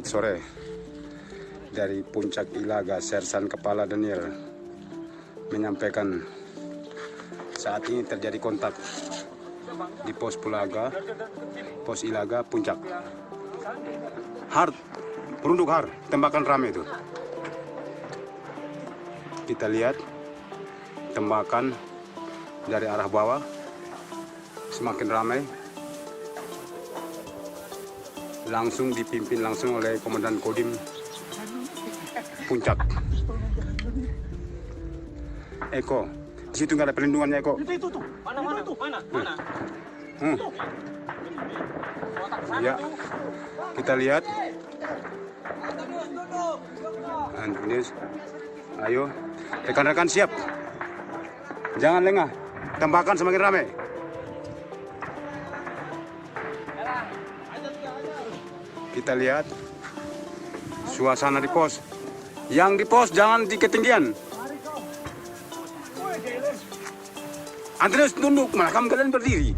Sore dari Puncak Ilaga, Sersan Kepala Daniel menyampaikan saat ini terjadi kontak di pos Ilaga Puncak. Perunduk tembakan rame itu. Kita lihat tembakan dari arah bawah semakin ramai. Langsung dipimpin langsung oleh Komandan Kodim Puncak. Eko, di situ nggak ada perlindungannya, Eko. Itu tuh. Mana? Ya, kita lihat. Antunis, ayo, rekan-rekan siap. Jangan lengah, tembakan semakin ramai. Kita lihat suasana di pos. Yang di pos jangan di ketinggian. Andreas tunduk, malah kamu kalian berdiri.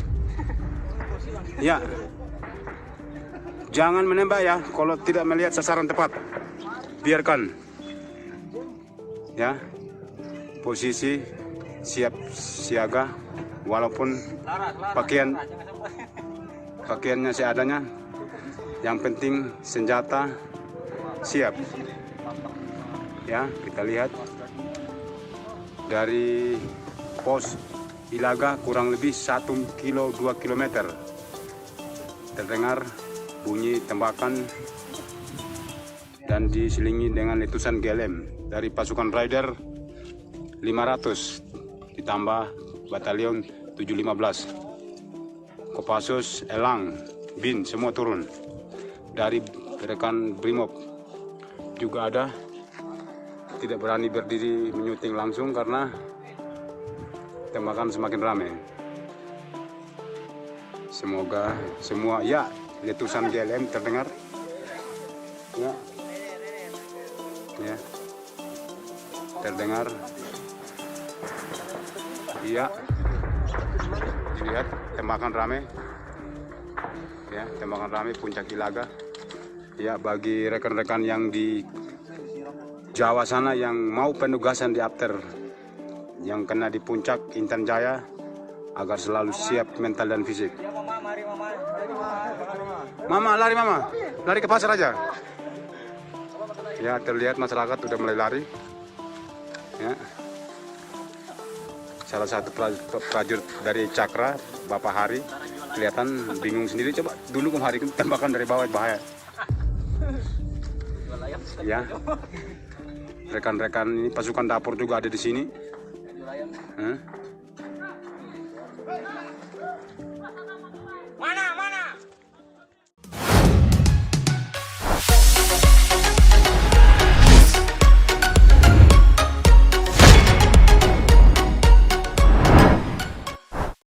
Ya. Jangan menembak ya kalau tidak melihat sasaran tepat. Biarkan. Ya. Posisi siap siaga walaupun pakaiannya seadanya. Yang penting senjata siap. Ya, kita lihat dari pos Ilaga kurang lebih 1 kilo 2 kilometer terdengar bunyi tembakan dan diselingi dengan letusan GLM dari pasukan Rider 500 ditambah batalion 715 Kopassus, Elang, Bin semua turun. Dari rekan Brimob juga ada, tidak berani berdiri menyuting langsung karena tembakan semakin ramai. Semoga semua ya letusan GLM terdengar. Ya, terdengar. Iya, dilihat tembakan ramai. Ya, tembakan ramai Puncak Ilaga. Ya, bagi rekan-rekan yang di Jawa sana yang mau penugasan di Apter, yang kena di Puncak Intan Jaya, agar selalu siap mental dan fisik. Mama, lari ke pasar aja. Ya, terlihat masyarakat sudah mulai lari. Ya. Salah satu prajurit dari Cakra, Bapak Hari, kelihatan bingung sendiri. Coba dulu Hari tembakan dari bawah bahaya. Ya, rekan-rekan ini pasukan dapur juga ada di sini.